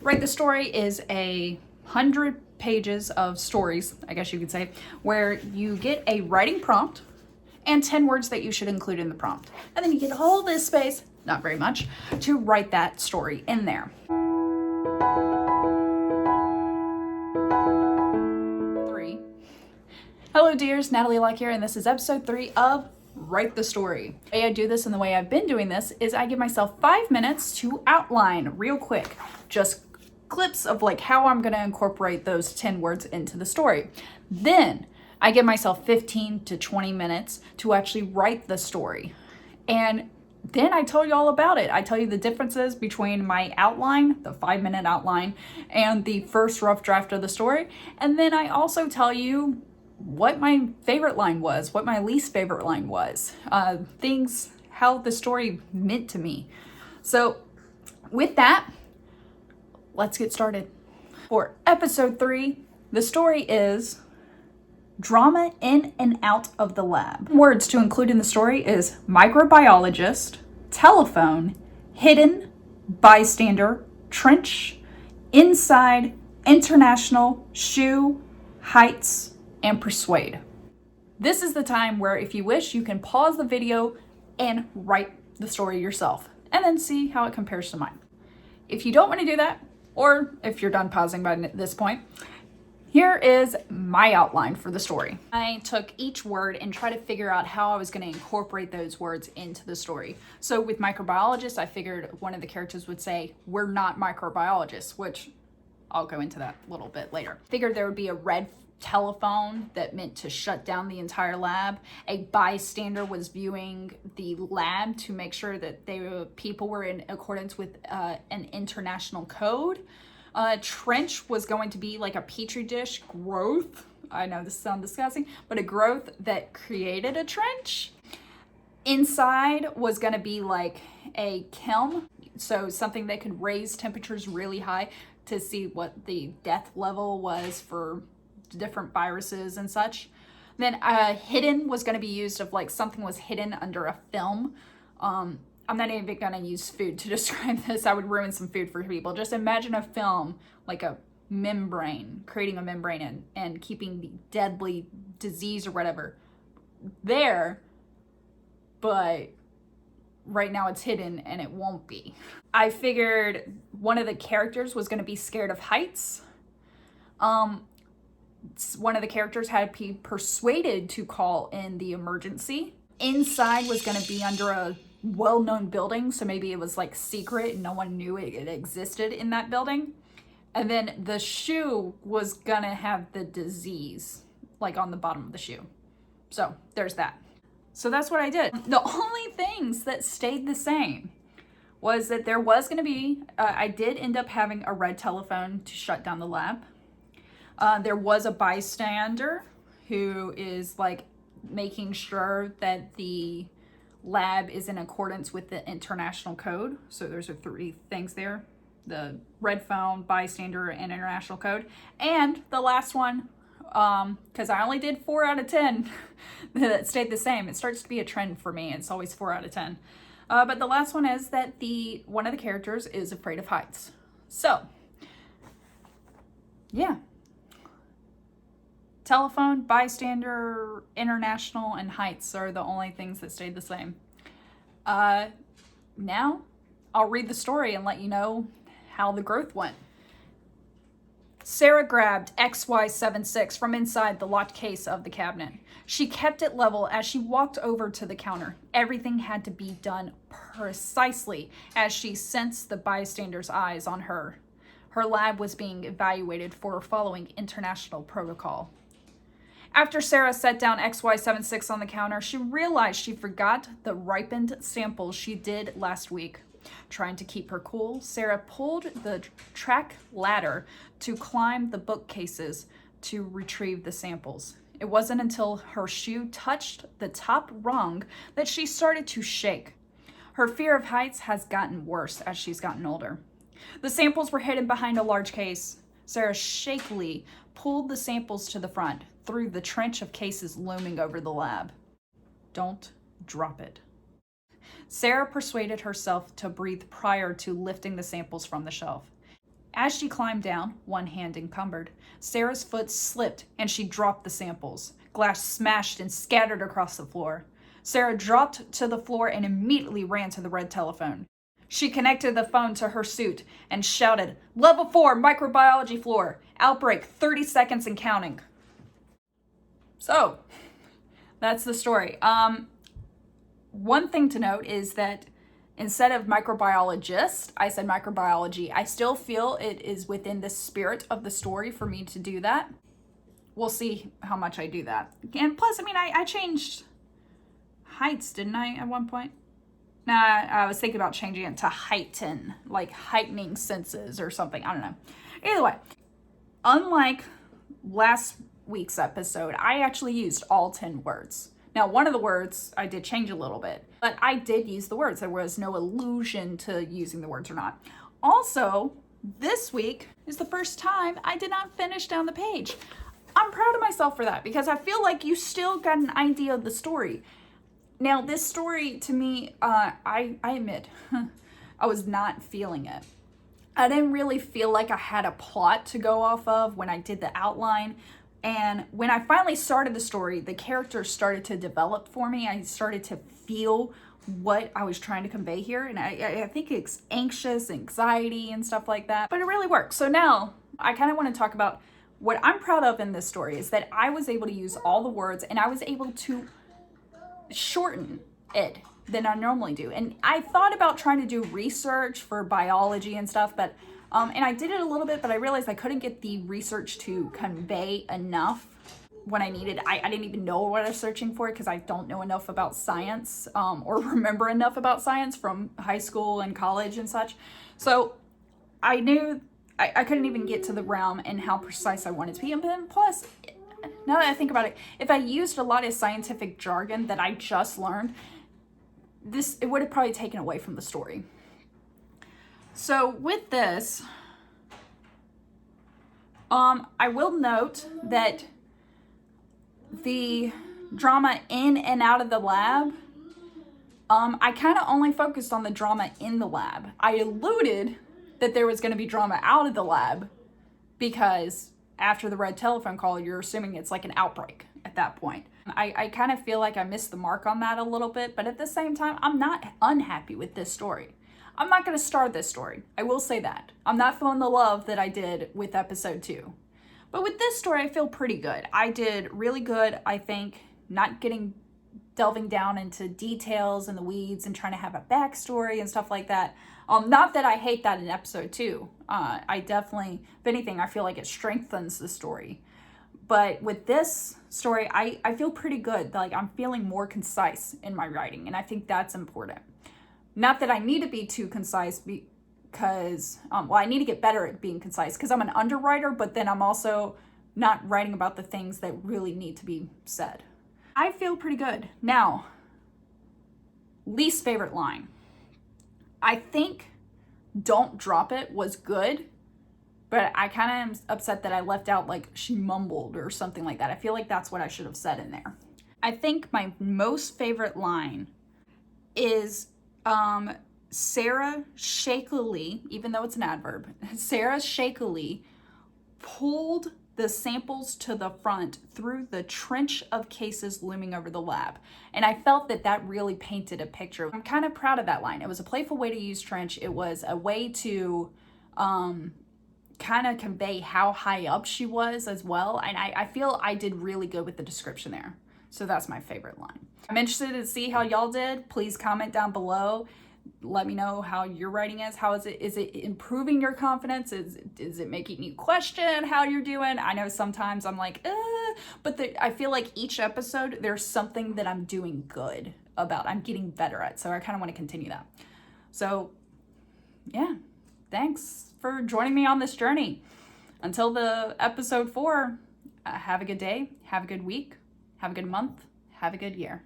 Write the Story is 100 pages of stories, I guess you could say, where you get a writing prompt and 10 words that you should include in the prompt. And then you get all this space, not very much, to write that story in there. 3. Hello dears, Natalie Locke here, and this is episode 3 of Write the Story. The way I do this and the way I've been doing this is I give myself 5 minutes to outline real quick, just clips of like how I'm going to incorporate those 10 words into the story. Then I give myself 15 to 20 minutes to actually write the story. And then I tell you all about it. I tell you the differences between my outline, the 5-minute outline, and the first rough draft of the story. And then I also tell you what my favorite line was, what my least favorite line was, things, how the story meant to me. So with that, let's get started. For episode 3, the story is Drama in and Out of the Lab. Words to include in the story is microbiologist, telephone, hidden, bystander, trench, inside, international, shoe, heights, and persuade. This is the time where, if you wish, you can pause the video and write the story yourself and then see how it compares to mine. If you don't want to do that, or if you're done pausing by this point, here is my outline for the story. I took each word and tried to figure out how I was going to incorporate those words into the story. So with microbiologist, I figured one of the characters would say, "We're not microbiologists," which I'll go into that a little bit later. Figured there would be a red telephone that meant to shut down the entire lab. A bystander was viewing the lab to make sure that people were in accordance with an international code. Trench was going to be like a petri dish growth. I know this sounds disgusting, but a growth that created a trench. Inside was going to be like a kiln, so something that could raise temperatures really high to see what the death level was for different viruses and such. Then hidden was going to be used of like something was hidden under a film. I'm not even going to use food to describe this. I would ruin some food for people. Just imagine a film, like a membrane, creating a membrane and keeping the deadly disease or whatever there, but right now it's hidden and it won't be. I figured one of the characters was going to be scared of heights. One of the characters had to be persuaded to call in the emergency. Inside was going to be under a well-known building, so maybe it was like secret and no one knew it existed in that building. And then the shoe was going to have the disease like on the bottom of the shoe. So there's that. So that's what I did. The only things that stayed the same was that there was going to be, I did end up having a red telephone to shut down the lab. There was a bystander who is like making sure that the lab is in accordance with the international code. So those are 3 things there: the red phone, bystander, and international code. And the last one, because I only did 4 out of 10 that stayed the same. It starts to be a trend for me. It's always 4 out of 10. But the last one is that one of the characters is afraid of heights. So, yeah. Telephone, bystander, international, and heights are the only things that stayed the same. Now, I'll read the story and let you know how the growth went. Sarah grabbed XY76 from inside the locked case of the cabinet. She kept it level as she walked over to the counter. Everything had to be done precisely as she sensed the bystander's eyes on her. Her lab was being evaluated for following international protocol. After Sarah set down XY76 on the counter, she realized she forgot the ripened samples she did last week. Trying to keep her cool, Sarah pulled the track ladder to climb the bookcases to retrieve the samples. It wasn't until her shoe touched the top rung that she started to shake. Her fear of heights has gotten worse as she's gotten older. The samples were hidden behind a large case. Sarah shakily pulled the samples to the front, through the trench of cases looming over the lab. Don't drop it. Sarah persuaded herself to breathe prior to lifting the samples from the shelf. As she climbed down, one hand encumbered, Sarah's foot slipped and she dropped the samples. Glass smashed and scattered across the floor. Sarah dropped to the floor and immediately ran to the red telephone. She connected the phone to her suit and shouted, "Level 4 microbiology floor. Outbreak 30 seconds and counting." So, that's the story. One thing to note is that instead of microbiologist, I said microbiology. I still feel it is within the spirit of the story for me to do that. We'll see how much I do that. And plus, I mean, I changed heights, didn't I, at one point? Nah, I was thinking about changing it to heighten, like heightening senses or something. I don't know. Either way, unlike last week's episode, I actually used all 10 words. Now, one of the words I did change a little bit, but I did use the words. There was no allusion to using the words or not. Also, this week is the first time I did not finish down the page. I'm proud of myself for that because I feel like you still got an idea of the story. Now, this story to me, I admit, I was not feeling it. I didn't really feel like I had a plot to go off of when I did the outline. And when I finally started the story, the characters started to develop for me. I started to feel what I was trying to convey here. And I think it's anxious, anxiety, and stuff like that. But it really works. So now I kind of want to talk about what I'm proud of in this story is that I was able to use all the words and I was able to shorten it than I normally do. And I thought about trying to do research for biology and stuff, but and I did it a little bit, but I realized I couldn't get the research to convey enough when I needed. I didn't even know what I was searching for because I don't know enough about science or remember enough about science from high school and college and such. So I knew I couldn't even get to the realm and how precise I wanted to be. And then plus, now that I think about it, if I used a lot of scientific jargon that I just learned, it would have probably taken away from the story. So with this, I will note that the drama in and out of the lab, I kind of only focused on the drama in the lab. I alluded that there was going to be drama out of the lab because after the red telephone call, you're assuming it's like an outbreak at that point. I kind of feel like I missed the mark on that a little bit, but at the same time, I'm not unhappy with this story. I'm not going to star this story. I will say that. I'm not feeling the love that I did with episode 2. But with this story, I feel pretty good. I did really good, I think, not delving down into details and the weeds and trying to have a backstory and stuff like that. Not that I hate that in episode 2. I definitely, if anything, I feel like it strengthens the story. But with this story, I feel pretty good. Like I'm feeling more concise in my writing, and I think that's important. Not that I need to be too concise because, I need to get better at being concise because I'm an underwriter, but then I'm also not writing about the things that really need to be said. I feel pretty good. Now, least favorite line. I think "don't drop it" was good, but I kind of am upset that I left out like "she mumbled" or something like that. I feel like that's what I should have said in there. I think my most favorite line is Sarah shakily, even though it's an adverb, Sarah shakily pulled the samples to the front through the trench of cases looming over the lab. And I felt that really painted a picture. I'm kind of proud of that line. It was a playful way to use trench. It was a way to kind of convey how high up she was as well. And I feel I did really good with the description there. So that's my favorite line. I'm interested to see how y'all did. Please comment down below. Let me know how your writing is. How is it? Is it improving your confidence? Is it making you question how you're doing? I know sometimes I'm like, but I feel like each episode, there's something that I'm doing good about. I'm getting better at. So I kind of want to continue that. So yeah, thanks for joining me on this journey. Until the episode 4, have a good day, have a good week, have a good month, have a good year.